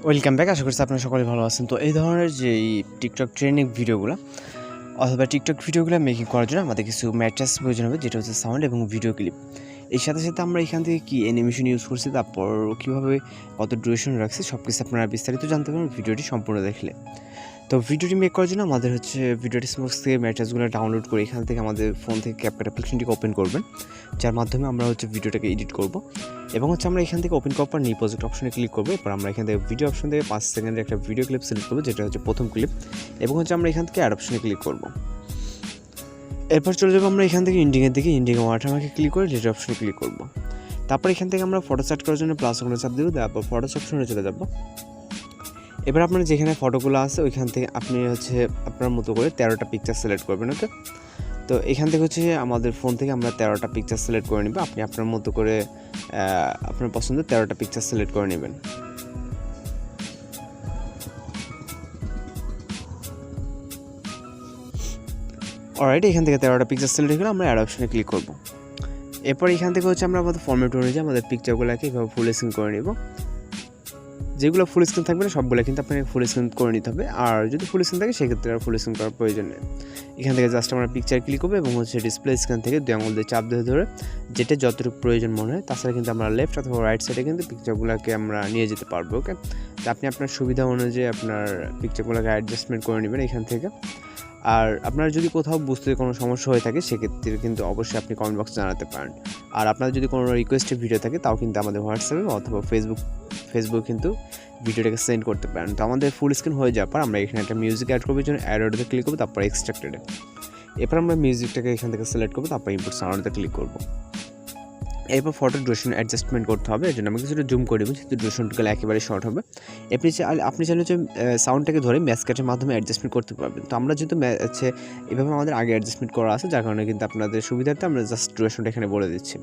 Welcome back. আশা করছি আপনারা সকলে ভালো আছেন। তো এই ধরনের যে টিকটক ট্রেন্ডিং ভিডিওগুলো অথবা টিকটক ভিডিওগুলো মেকিং করার জন্য আমাদের কিছু ম্যাট্রাস প্রয়োজন হবে, যেটা হচ্ছে সাউন্ড এবং ভিডিও ক্লিপ। এর সাথে সাথে আমরা এখান থেকে কি অ্যানিমেশন ইউজ করছি, তারপর কীভাবে কত ডিউরেশন রাখছি, সব কিছু আপনারা বিস্তারিত জানতে পারবেন ভিডিওটি সম্পূর্ণ দেখলে। তো ভিডিওটি মেক করার জন্য আমাদের হচ্ছে ভিডিওটি স্মক্স থেকে ম্যাট্রাসগুলো ডাউনলোড করে এখান থেকে আমাদের ফোন থেকে ক্যাপকাট অ্যাপ্লিকেশনটিকে ওপেন করবেন, যার মাধ্যমে আমরা হচ্ছে ভিডিওটাকে এডিট করব। এবং হচ্ছে আমরা এখান থেকে ওপেন করার পর নিউ প্রজেক্ট অপশনে ক্লিক করবো। এরপর আমরা এখান থেকে ভিডিও অপশন থেকে 5 সেকেন্ডের একটা ভিডিও ক্লিপ সিলেক্ট করবো, যেটা হচ্ছে প্রথম ক্লিপ। এবং হচ্ছে আমরা এখান থেকে অ্যাড অপশনে ক্লিক করব। এরপর চলে যাবো আমরা এখান থেকে ইন্ডিংয়ের দিকে, ইন্ডিং ওয়াটারমার্কে ক্লিক করে লেটার অপশনে ক্লিক করব। তারপর এখান থেকে আমরা ফটো সেট করার জন্য প্লাস ওখানে চাপ দেবো, তারপর ফটো অপশনে চলে যাবো। এবার আপনার যেখানে ফটোগুলো আছে ওইখান থেকে আপনি হচ্ছে আপনার মতো করে 13টা পিকচার সিলেক্ট করবেন। ওকে, তো এখান থেকে হচ্ছে আমাদের ফোন থেকে আমরা 13টা পিকচার সিলেক্ট করে নেব। আপনি আপনার মতো করে আপনার পছন্দের 13টা পিকচার সিলেক্ট করে নেবেন। অলরাইট, এখান থেকে 13টা পিকচার সিলেক্ট হয়ে গেলে আমরা অ্যাড অপশনে ক্লিক করব। এরপর এখান থেকে হচ্ছে আমরা আমাদের ফরম্যাট অনুযায়ী আমাদের পিকচারগুলোকে এভাবে ফুল স্ক্রিন করে নেব। যেগুলো ফুল স্ক্রিন থাকবে না সবগুলো কিন্তু আপনাকে ফুল স্ক্রিন করে নিতে হবে, আর যদি ফুল স্ক্রিন থাকে সেক্ষেত্রে আর ফুল স্ক্রিন করার প্রয়োজন নেই। এখান থেকে জাস্ট আমরা পিকচার ক্লিক করবো এবং হচ্ছে ডিসপ্লে স্ক্রিন থেকে 2 আঙুল দিয়ে চাপ ধরে যেটা যতটুকু প্রয়োজন মনে হয়, তাছাড়া কিন্তু আমরা লেফট অথবা রাইট সাইডে কিন্তু পিকচারগুলোকে আমরা নিয়ে যেতে পারবো। ওকে, তো আপনি আপনার সুবিধা অনুযায়ী আপনার পিকচারগুলোকে অ্যাডজাস্টমেন্ট করে নেবেন এখান থেকে। আর আপনার যদি কোথাও বুঝতে কোনো সমস্যা হয়ে থাকে সেক্ষেত্রে কিন্তু অবশ্যই আপনি কমেন্ট বক্সে জানাতে পারেন। আর আপনার যদি কোনো রিকোয়েস্টের ভিডিও থাকে তাও কিন্তু আমাদের হোয়াটসঅ্যাপে অথবা ফেসবুক কিন্তু ভিডিওটাকে সেন্ড করতে পারেন। তো আমাদের ফুল স্ক্রিন হয়ে যাওয়ার পর আমরা এখানে একটা মিউজিক অ্যাড করবো, জন্য অ্যাড অর্ডারে ক্লিক করবো, তারপর এক্সট্রাক্টেডে। এরপর আমরা মিউজিকটাকে এখান থেকে সিলেক্ট করবো, তারপর ইম্পোর্ট সাউন্ডে ক্লিক করবো। এরপর ফটো ডিউরেশন অ্যাডজাস্টমেন্ট করতে হবে, এর জন্য আমি কিছুটা জুম করে দেবো, যেহেতু ডিউরেশনগুলো একেবারে শর্ট হবে। আপনি চাইলে হচ্ছে সাউন্ডটাকে ধরে ম্যাসকাটের মাধ্যমে অ্যাডজাস্টমেন্ট করতে পারবেন। তো আমরা যেহেতু হচ্ছে এভাবে আমাদের আগে অ্যাডজাস্টমেন্ট করা আছে, যার কারণে কিন্তু আপনাদের সুবিধার্থে আমরা জাস্ট ডিউরেশনটা এখানে বলে দিচ্ছি।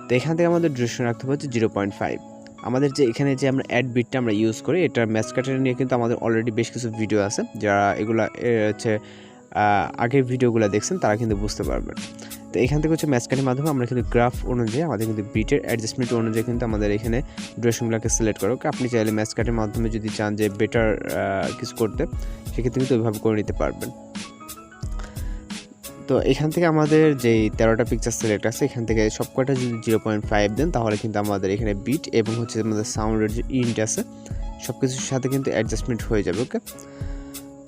তো এখান থেকে আমাদের ডিউরেশন রাখতে হবে হচ্ছে 0.5। আমাদের যে এখানে যে আমরা অ্যাড বিটটা আমরা ইউজ করি, এটার ম্যাসকাটের নিয়ে কিন্তু আমাদের অলরেডি বেশ কিছু ভিডিও আছে, যারা এগুলা হচ্ছে আগের ভিডিওগুলো দেখছেন তারা কিন্তু বুঝতে পারবেন। তো এখান থেকে হচ্ছে ম্যাসকাটের মাধ্যমে আমরা কিন্তু গ্রাফ অনুযায়ী আমাদের কিন্তু বিটের অ্যাডজাস্টমেন্ট অনুযায়ী কিন্তু আমাদের এখানে ডিউরেশনগুলোকে সিলেক্ট করো। আপনি চাইলে ম্যাসকাটের মাধ্যমে যদি চান যে বেটার কিছু করতে, সেক্ষেত্রে কিন্তু ওইভাবে করে নিতে পারবেন। তো এখান থেকে আমাদের যেই 13টা পিকচার সিলেক্ট আছে, এখান থেকে সবকটা যদি 0.5 দেন তাহলে কিন্তু আমাদের এখানে বিট এবং হচ্ছে আমাদের সাউন্ডের যে ইন্ট আছে সব কিছুর সাথে কিন্তু অ্যাডজাস্টমেন্ট হয়ে যাবে। ওকে,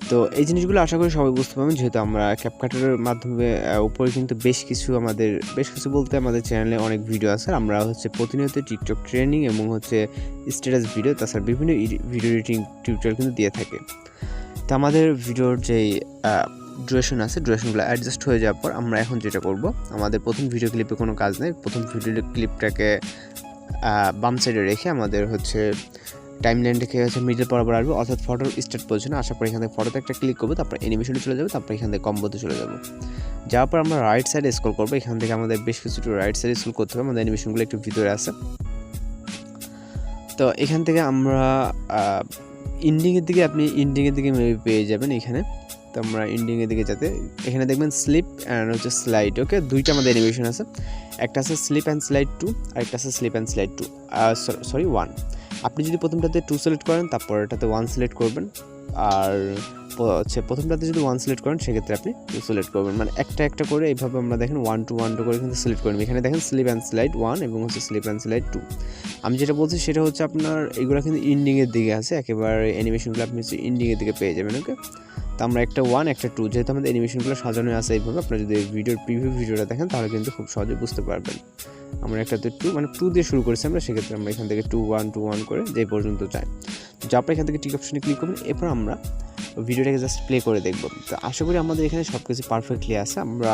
তো এই জিনিসগুলো আশা করি সবাই বুঝতে পারবেন, যেহেতু আমরা ক্যাপকাটের মাধ্যমে উপরে কিন্তু বেশ কিছু বলতে আমাদের চ্যানেলে অনেক ভিডিও আছে। আমরা হচ্ছে প্রতিনিয়ত টিকটক ট্রেনিং এবং হচ্ছে স্ট্যাটাস ভিডিও, তাছাড়া বিভিন্ন ভিডিও এডিটিং টিউটোরিয়াল কিন্তু দিয়ে থাকে। তো আমাদের ভিডিওর যেই ডিউরেশন আছে, ডিউরেশনগুলো অ্যাডজাস্ট হয়ে যাওয়ার পর আমরা এখন যেটা করব, আমাদের প্রথম ভিডিও ক্লিপে কোনো কাজ নেই। প্রথম ভিডিও ক্লিপটাকে বাম সাইডে রেখে আমাদের হচ্ছে টাইমলাইন রেখে হচ্ছে মিডল বরাবর আসবো, অর্থাৎ ফটোর স্টার্ট পজিশনে আসার পর এখান থেকে ফটোতে একটা ক্লিক করবো, তারপর অ্যানিমেশনে চলে যাবো, তারপর এখান থেকে কম্বোতে চলে যাবো। যাওয়ার পর আমরা রাইট সাইডে স্ক্রল করবো। এখান থেকে আমাদের বেশ কিছু রাইট সাইডে স্ক্রল করতে হবে, আমাদের অ্যানিমেশনগুলো একটু ভিতরে আছে। তো এখান থেকে আমরা ইন্ডিংয়ের দিকে মেবি পেয়ে যাবেন এখানে। তো আমরা ইন্ডিংয়ের দিকে যাতে এখানে দেখবেন স্লিপ অ্যান্ড হচ্ছে স্লাইড। ওকে, দুইটা আমাদের অ্যানিমেশন আছে, একটা আছে স্লিপ অ্যান্ড স্লাইড 2 আর একটা আছে স্লিপ অ্যান্ড স্লাইড 1। আপনি যদি প্রথমটাতে 2 সিলেক্ট করেন, তারপর এটাতে 1 সিলেক্ট করবেন, আর হচ্ছে প্রথমটাতে যদি 1 সিলেক্ট করেন সেক্ষেত্রে আপনি 2 সিলেক্ট করবেন। মানে একটা করে এইভাবে আমরা দেখেন 1 to 1 করে কিন্তু সিলেক্ট করবেন। এখানে দেখেন স্লিপ অ্যান্ড স্লাইড 1 এবং হচ্ছে স্লিপ অ্যান্ড স্লাইড 2। আমি যেটা বলছি সেটা হচ্ছে আপনার এগুলো কিন্তু ইন্ডিংয়ের দিকে আছে, একেবারে অ্যানিমেশনগুলো আপনি হচ্ছে ইন্ডিংয়ের দিকে পেয়ে যাবেন। ওকে, তো আমরা একটা 1 একটা 2, যেহেতু আমাদের অ্যানিমেশনগুলো সাজানো আছে এইভাবে, আপনারা যদি ভিডিওর প্রিভিউ ভিডিওটা দেখেন তাহলে কিন্তু খুব সহজে বুঝতে পারবেন। আমরা একটাতে 2 দিয়ে শুরু করেছি আমরা, সেক্ষেত্রে আমরা এখান থেকে 2 1 করে যে পর্যন্ত চাই। তো আপনারা এখান থেকে টিক অপশনে ক্লিক করবেন। এরপর আমরা ভিডিওটাকে জাস্ট প্লে করে দেখব। তো আশা করি আমাদের এখানে সব কিছু পারফেক্টলি আছে। আমরা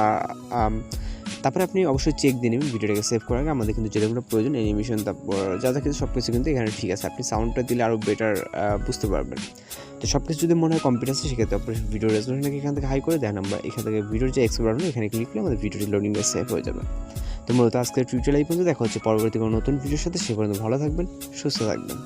তারপরে আপনি অবশ্যই চেক দিয়ে নেবেন ভিডিওটাকে সেভ করার আগে। আমাদের কিন্তু যেগুলো প্রয়োজন অ্যানিমেশন, তারপর যা কিছু সব কিছু কিন্তু এখানে ঠিক আছে। আপনি সাউন্ডটা দিলে আরও বেটার বুঝতে পারবেন। তো সব কিছু যদি মনে হয় কম্পিউটার আছে সেক্ষেত্রে অবশ্যই ভিডিও রেজলিউশনটাকে এখান থেকে হাই করে দেন। আমরা এখান থেকে ভিডিওর যে এক্সপ্লোর এখানে ক্লিক করলে আমাদের ভিডিওটি লোডিংয়ে সেভ হয়ে যাবে। তো মূলত আজকের টিউটোরিয়াল এই পর্যন্ত। দেখা হচ্ছে পরবর্তী কোনো নতুন ভিডিওর সাথে। সে পর্যন্ত ভালো থাকবেন, সুস্থ থাকবেন।